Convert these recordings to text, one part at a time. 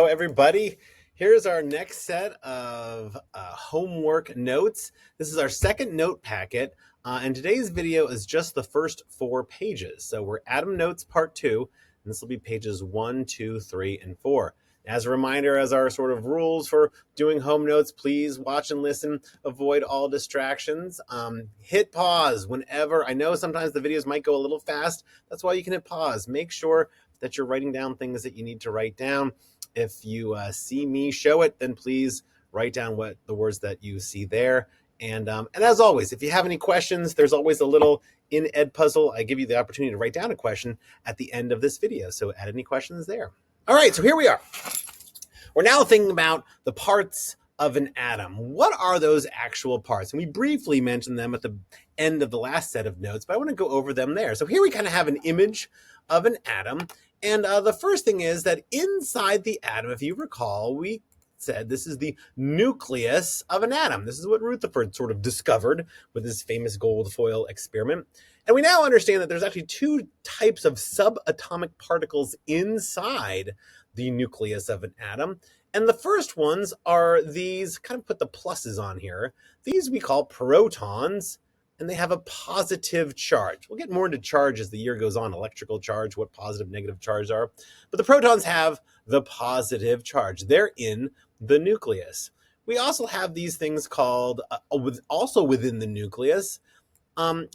everybody. Here's our next set of homework notes. This is our second note packet, and today's video is just the first 4 pages. So we're Atom Notes Part 2, and this will be pages 1, 2, 3, and 4. As a reminder, as our sort of rules for doing home notes, please watch and listen, avoid all distractions. Hit pause whenever. I know sometimes the videos might go a little fast. That's why you can hit pause. Make sure that you're writing down things that you need to write down. If you see me show it, then please write down what the words that you see there. And as always, if you have any questions, there's always a little in Edpuzzle. I give you the opportunity to write down a question at the end of this video. So add any questions there. All right, so here we are. We're now thinking about the parts of an atom. What are those actual parts? And we briefly mentioned them at the end of the last set of notes, but I want to go over them there. So here we kind of have an image of an atom. And the first thing is that inside the atom, if you recall, we said this is the nucleus of an atom. This is what Rutherford sort of discovered with his famous gold foil experiment. And we now understand that there's actually 2 types of subatomic particles inside the nucleus of an atom. And the first ones are these, kind of put the pluses on here. These we call protons, and they have a positive charge. We'll get more into charge as the year goes on, electrical charge, what positive, negative charge are. But the protons have the positive charge. They're in the nucleus. We also have these things called, also within the nucleus,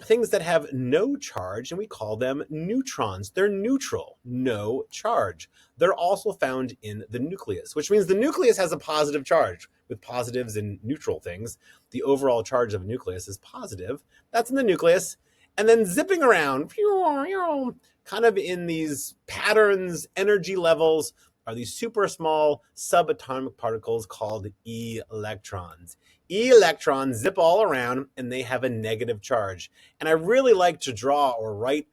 things that have no charge, and we call them neutrons. They're neutral, no charge. They're also found in the nucleus, which means the nucleus has a positive charge. With positives and neutral things, the overall charge of a nucleus is positive. That's in the nucleus. And then zipping around, kind of in these patterns, energy levels, are these super small subatomic particles called electrons. Electrons zip all around, and they have a negative charge. And I really like to draw or write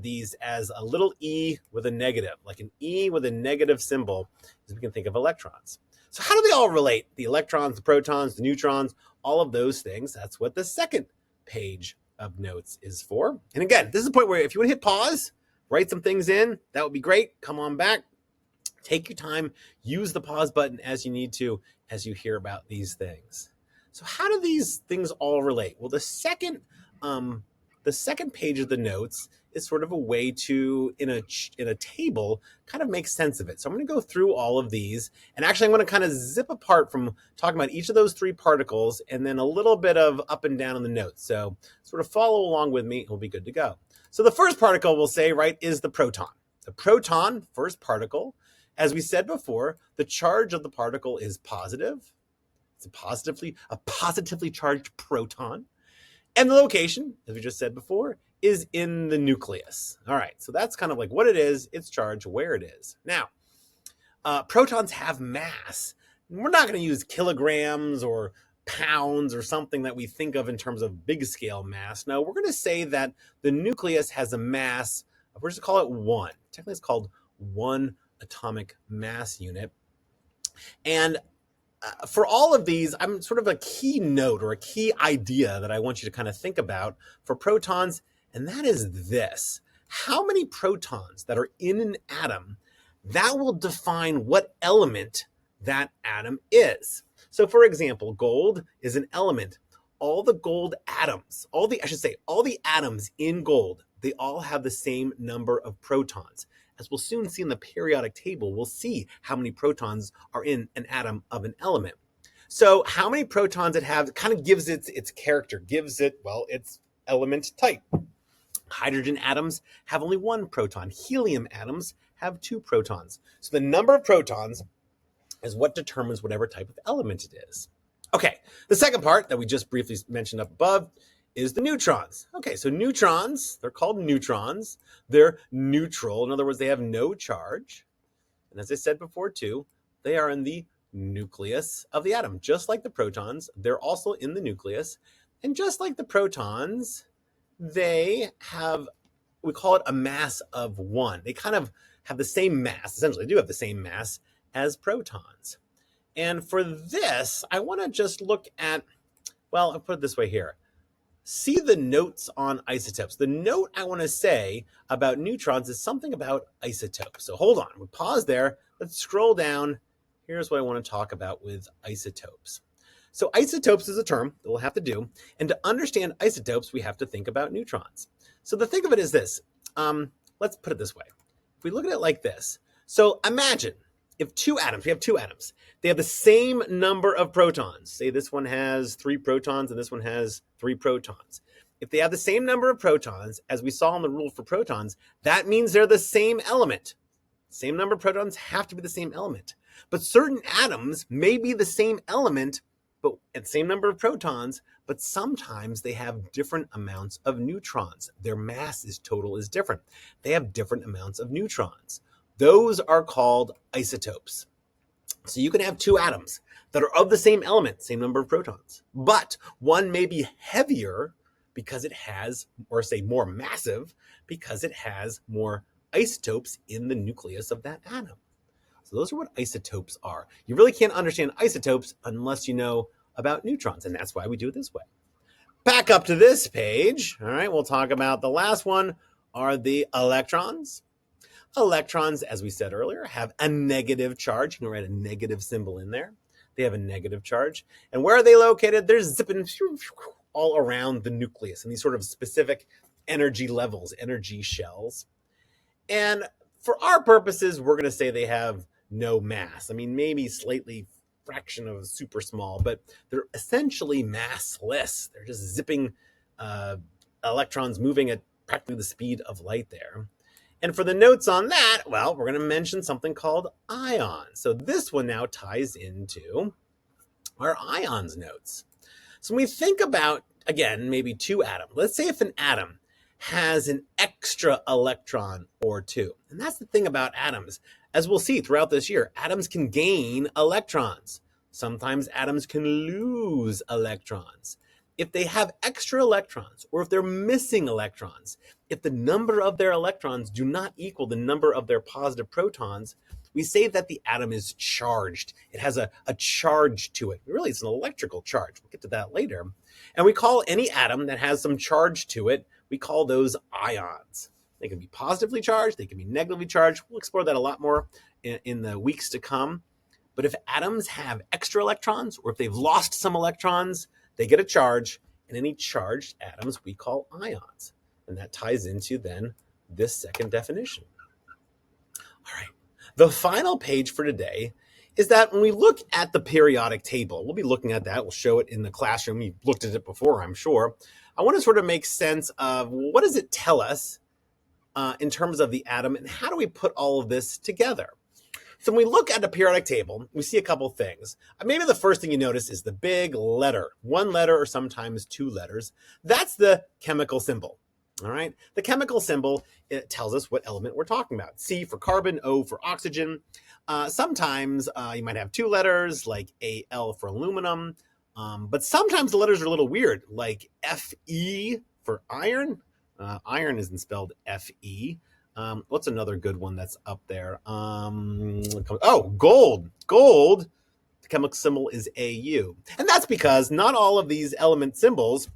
these as a little e with a negative, like an e with a negative symbol, as we can think of electrons. So how do they all relate? The electrons, the protons, the neutrons, all of those things. That's what the second page of notes is for. And again, this is the point where if you want to hit pause, write some things in, that would be great. Come on back. Take your time. Use the pause button as you need to, as you hear about these things. So how do these things all relate? Well, the second page of the notes is sort of a way to, in a table, kind of make sense of it. So I'm going to go through all of these, and actually I'm going to kind of zip apart from talking about each of those 3 particles, and then a little bit of up and down in the notes. So sort of follow along with me, and we'll be good to go. So the first particle we'll say, right, is the proton. The proton, first particle, as we said before, the charge of the particle is positive. It's a positively charged proton. And the location, as we just said before, is in the nucleus. All right, so that's kind of like what it is, its charge, where it is. Now, protons have mass. We're not going to use kilograms or pounds or something that we think of in terms of big scale mass. No, we're going to say that the nucleus has a mass, we're just going to call it 1. Technically, it's called 1 atomic mass unit. And for all of these, I'm sort of a key note or a key idea that I want you to kind of think about for protons, and that is this. How many protons that are in an atom, that will define what element that atom is. So for example, gold is an element. All the gold atoms, all the atoms in gold, they all have the same number of protons. As we'll soon see in the periodic table, we'll see how many protons are in an atom of an element. So how many protons it has kind of gives it its character, gives it, well, its element type. Hydrogen atoms have only 1 proton. Helium atoms have 2 protons. So the number of protons is what determines whatever type of element it is. Okay, the second part that we just briefly mentioned up above is the neutrons. Okay, so neutrons, they're called neutrons. They're neutral. In other words, they have no charge. And as I said before too, they are in the nucleus of the atom. Just like the protons, they're also in the nucleus. And just like the protons, they have, we call it a mass of 1. They kind of have the same mass, essentially do have the same mass as protons. And for this, I want to just look at, well, I'll put it this way here. See the notes on isotopes. The note I want to say about neutrons is something about isotopes. So hold on, we'll pause there. Let's scroll down here's what I want to talk about with isotopes. So isotopes is a term that we'll have to do. And to understand isotopes, we have to think about neutrons. So the think of it is this. Let's put it this way. If we look at it like this. So imagine if we have two atoms. They have the same number of protons. Say this one has 3 protons and this one has 3 protons. If they have the same number of protons, as we saw in the rule for protons, that means they're the same element. Same number of protons have to be the same element. But certain atoms may be the same element, but at the same number of protons, but sometimes they have different amounts of neutrons. Their mass total is different. They have different amounts of neutrons. Those are called isotopes. So you can have 2 atoms that are of the same element, same number of protons, but one may be heavier because it has, or say more massive, because it has more isotopes in the nucleus of that atom. So those are what isotopes are. You really can't understand isotopes unless you know about neutrons, and that's why we do it this way. Back up to this page. All right, we'll talk about the last one are the electrons. Electrons, as we said earlier, have a negative charge. You can write a negative symbol in there. They have a negative charge. And where are they located? They're zipping all around the nucleus in these sort of specific energy levels, energy shells. And for our purposes, we're going to say they have no mass. I mean, maybe slightly fraction of super small, but they're essentially massless. They're just zipping electrons moving at practically the speed of light there. And for the notes on that, well, we're going to mention something called ions. So this one now ties into our ions notes. So when we think about, again, maybe 2 atoms, let's say if an atom has an extra electron or 2. And that's the thing about atoms. As we'll see throughout this year, atoms can gain electrons. Sometimes atoms can lose electrons. If they have extra electrons, or if they're missing electrons, if the number of their electrons do not equal the number of their positive protons, we say that the atom is charged. It has a charge to it. Really, it's an electrical charge. We'll get to that later. And we call any atom that has some charge to it, we call those ions. They can be positively charged, they can be negatively charged. We'll explore that a lot more in the weeks to come. But if atoms have extra electrons, or if they've lost some electrons, they get a charge, and any charged atoms we call ions. And that ties into then this second definition. All right, the final page for today is that when we look at the periodic table, we'll be looking at that, we'll show it in the classroom, you've looked at it before, I'm sure. I want to sort of make sense of what does it tell us in terms of the atom, and how do we put all of this together? So when we look at the periodic table, we see a couple things. Maybe the first thing you notice is the big letter, 1 letter or sometimes 2 letters. That's the chemical symbol. All right. The chemical symbol, it tells us what element we're talking about. C for carbon, O for oxygen. Sometimes you might have 2 letters like Al for aluminum. But sometimes the letters are a little weird, like Fe for iron. Iron isn't spelled Fe. What's another good one that's up there? Gold. Gold, the chemical symbol is Au. And that's because not all of these element symbols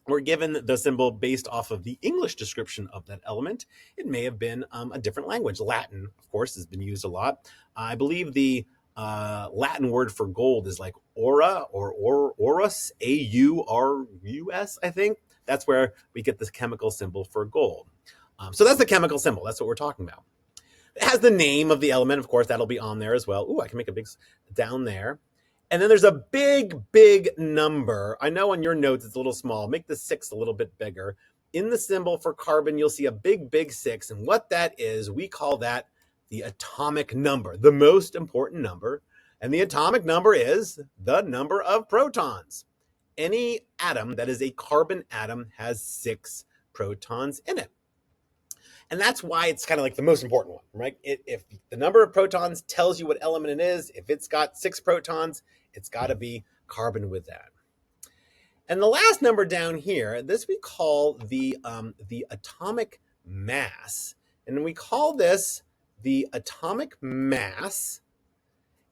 were given the symbol based off of the English description of that element. It may have been a different language. Latin, of course, has been used a lot. I believe the Latin word for gold is like aura or aurus, A-U-R-U-S, I think. That's where we get this chemical symbol for gold. So that's the chemical symbol. That's what we're talking about. It has the name of the element. Of course, that'll be on there as well. Ooh, I can make a big down there. And then there's a big, big number. I know on your notes it's a little small. Make the 6 a little bit bigger. In the symbol for carbon, you'll see a big, big 6. And what that is, we call that the atomic number, the most important number. And the atomic number is the number of protons. Any atom that is a carbon atom has 6 protons in it. And that's why it's kind of like the most important one, right? If the number of protons tells you what element it is, if it's got 6 protons, it's got to be carbon with that. And the last number down here, this we call the atomic mass. And we call this the atomic mass.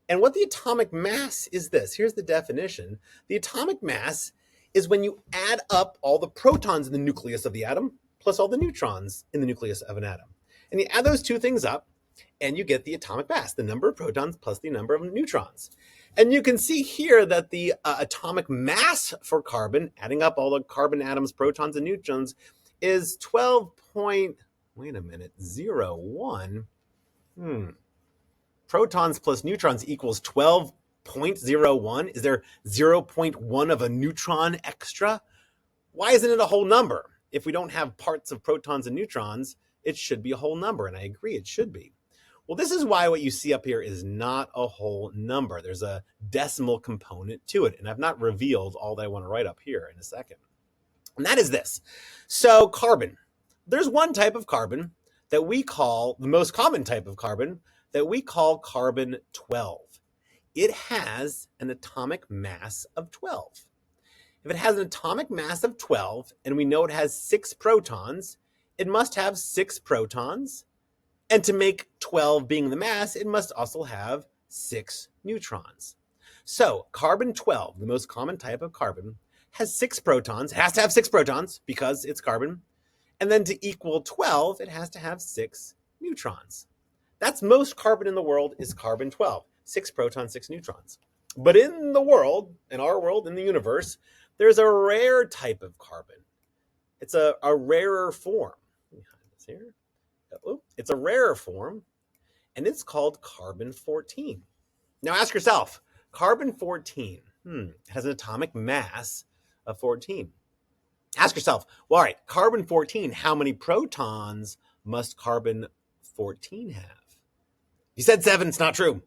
And what the atomic mass is this. Here's the definition. The atomic mass is when you add up all the protons in the nucleus of the atom plus all the neutrons in the nucleus of an atom. And you add those 2 things up, and you get the atomic mass, the number of protons plus the number of neutrons. And you can see here that the atomic mass for carbon, adding up all the carbon atoms, protons, and neutrons, is 12.01. Protons plus neutrons equals 12.01. Is there 0.1 of a neutron extra? Why isn't it a whole number? If we don't have parts of protons and neutrons, it should be a whole number, and I agree, it should be. Well, this is why what you see up here is not a whole number. There's a decimal component to it, and I've not revealed all that I want to write up here in a second. And that is this. So carbon. There's one type of carbon that we call, the most common type of carbon, that we call carbon-12. It has an atomic mass of 12. If it has an atomic mass of 12, and we know it has 6 protons, it must have 6 protons. And to make 12 being the mass, it must also have 6 neutrons. So carbon-12, the most common type of carbon, has 6 protons. It has to have 6 protons because it's carbon. And then to equal 12, it has to have 6 neutrons. That's most carbon in the world is carbon-12, 6 protons, 6 neutrons. But in the world, in our world, in the universe, there's a rare type of carbon. It's a rarer form. Let me hide this here. It's a rarer form, and it's called carbon-14. Now ask yourself, carbon-14 has an atomic mass of 14. Ask yourself, well, all right, carbon-14, how many protons must carbon-14 have? You said 7, it's not true.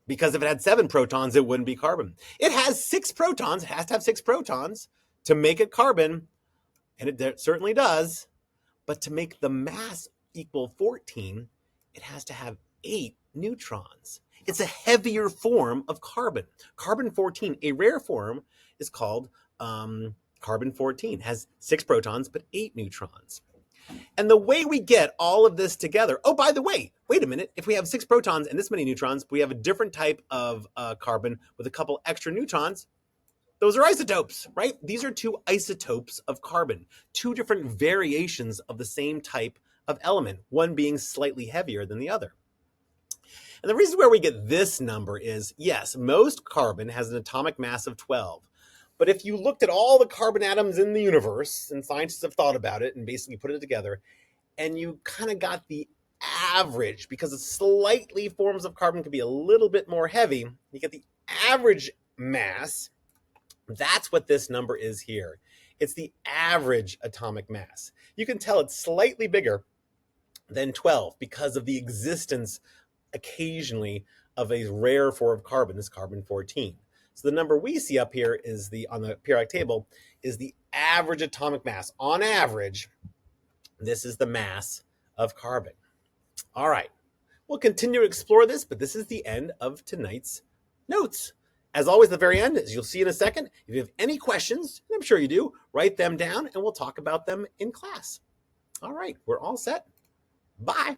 Because if it had 7 protons, it wouldn't be carbon. It has 6 protons. It has to have 6 protons to make it carbon, and it certainly does. But to make the mass equal 14, it has to have 8 neutrons. It's a heavier form of carbon. Carbon-14, a rare form, is called carbon-14. Has 6 protons, but 8 neutrons. And the way we get all of this together, oh, by the way, wait a minute. If we have 6 protons and this many neutrons, but we have a different type of carbon with a couple extra neutrons, those are isotopes, right? These are 2 isotopes of carbon, 2 different variations of the same type of element, one being slightly heavier than the other. And the reason where we get this number is, yes, most carbon has an atomic mass of 12. But if you looked at all the carbon atoms in the universe, and scientists have thought about it and basically put it together, and you kind of got the average, because slightly forms of carbon can be a little bit more heavy, you get the average mass. That's what this number is here. It's the average atomic mass. You can tell it's slightly bigger than 12 because of the existence occasionally of a rare form of carbon, this carbon-14. So the number we see up here is on the periodic table is the average atomic mass. On average, this is the mass of carbon. All right, we'll continue to explore this, but this is the end of tonight's notes. As always, at the very end, as you'll see in a second, if you have any questions, and I'm sure you do, write them down and we'll talk about them in class. All right, we're all set. Bye.